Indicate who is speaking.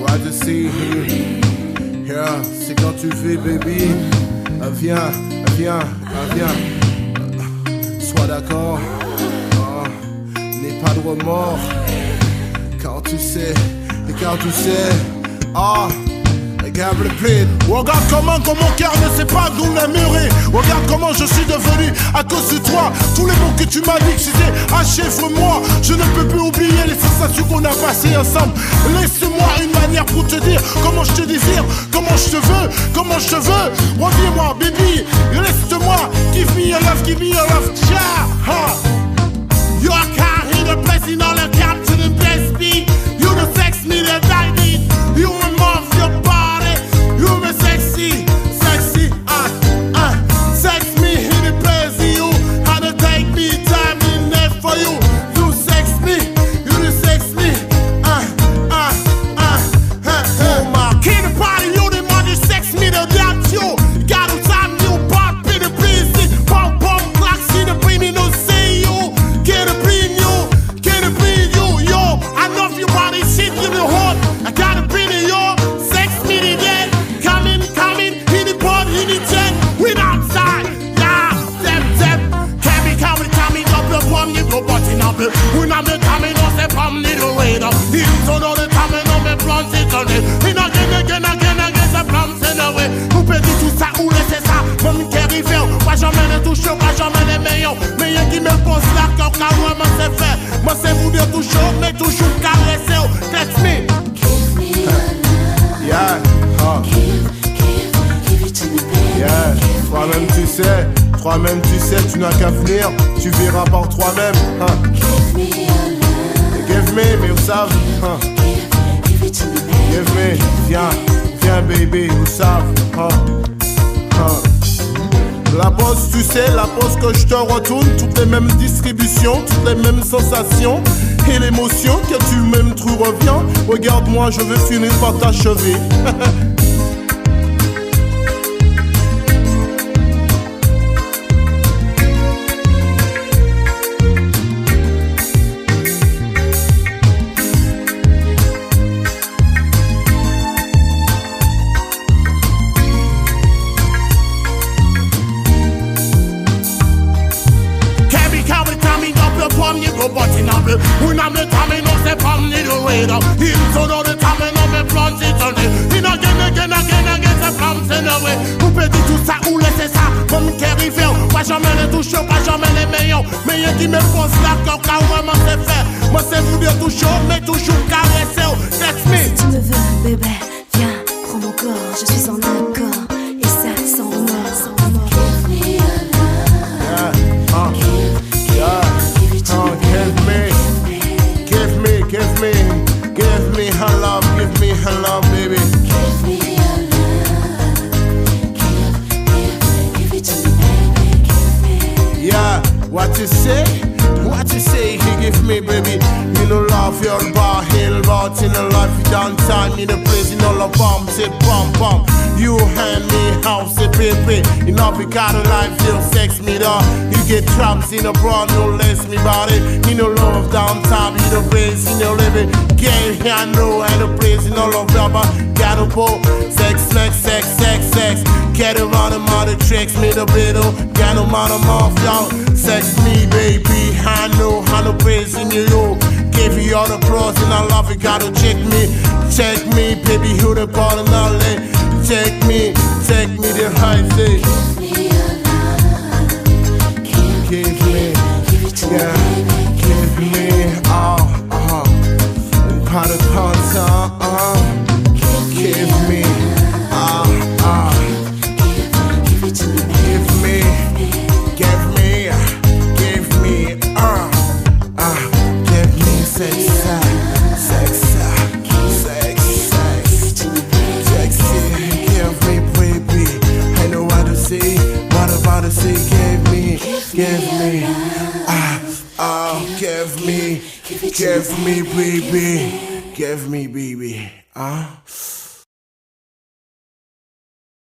Speaker 1: What to see here? Yeah, c'est quand tu veux, baby. Viens. Sois d'accord. N'aie pas de remords. Car tu sais. Regarde le plaid.
Speaker 2: Regarde comment mon cœur ne sait pas d'où l'aimerait. Regarde comment je suis devenu à cause de toi. Tous les mots que tu m'as dit que c'était achève-moi. Je ne peux plus oublier les sensations qu'on a passées ensemble. Laisse-moi une manière pour te dire comment je te désire, comment je te veux. Reviens-moi baby, reste-moi. Give me your love, yeah. You are carrying the blessing on the captain and bless me. You the sex me that I need. You remove your body. You me sexy. Sex me in the place of you. How to take me time in there for you. You sex me. Oh my kid party, you the man you sex me the damn you. Got to time you pop in the busy. Pom clock, see the bring me no say you. Get a bring you, yo. I love you body shit, you the hot. I gotta bring it, yo. Sex me the dead. Coming, in the pod, in the jet. We outside, yeah. Them. Can't be coming up the bomb, you go button up. When I'm the coming, no say from little way up. Him so no the coming on me bronze it on it. In again, the plums in the way. Vous pétez tout ça, ou laissez ça. Mon qui arrive, pas jamais les touche, pas jamais les meilleurs. Meilleurs qui me pose là, quand ouais, moi c'est fait. Moi c'est vous dire tout chaud, mais toujours caresser. That's me.
Speaker 1: Yeah,
Speaker 3: Give it to me, baby.
Speaker 1: yeah. Toi-même tu sais, tu n'as qu'à venir. Tu verras par toi-même.
Speaker 3: Give me your love.
Speaker 1: Give me, mais vous savez.
Speaker 3: Give it to me, baby.
Speaker 1: Give me, viens baby, vous savez. La pause, tu sais, la pause que je te retourne. Toutes les mêmes distributions, toutes les mêmes sensations. Et l'émotion que tu m'aimes trop revient. Regarde-moi, je veux finir par t'achever.
Speaker 2: You go butting up. When I'm the coming, no say from little way down. Him so no the coming, no me plunge it on it. In again, the plums in the way. Vous pétez tout ça, ou laissez ça. Comme qui arrive, pas jamais les touche, pas jamais les meilleurs. Meilleurs qui me pose là, quand vraiment c'est fait. Moi c'est vous dire tout chaud, mais toujours caresser. That's me.
Speaker 3: Si tu me veux, bébé, viens, prends mon corps, je suis en accord. Et ça sans remords. Give me your love.
Speaker 1: Give me her love, baby.
Speaker 3: Give me your love. Give it to me, baby. Give me.
Speaker 1: Yeah, what you say? He give me, baby. You know love your bar, hill but in a life you don't time in a place in all a bomb, say bum. You hand me house, say baby. You know we got a life, you sex me dog. You get traps in a bra, no less me body. You know love downtown, you know place in your living. Game here, I know, and a place in all of rubber. Got a boat, sex. Get around the mother tricks me the middle. Got no matter off, y'all. Sex me, baby. I know praise in you. Give you all the pros and I love it. Gotta check me, baby. Who the bottom now let check me the high say.
Speaker 3: Give me your love.
Speaker 1: Give me,
Speaker 3: Give it to me,
Speaker 1: yeah.
Speaker 3: baby.
Speaker 1: Give me, part of content, give me,
Speaker 3: Give it to me, baby.
Speaker 1: give me, sex. Sexy, give me, baby. I know what to say, give me, give me, baby, give me, baby,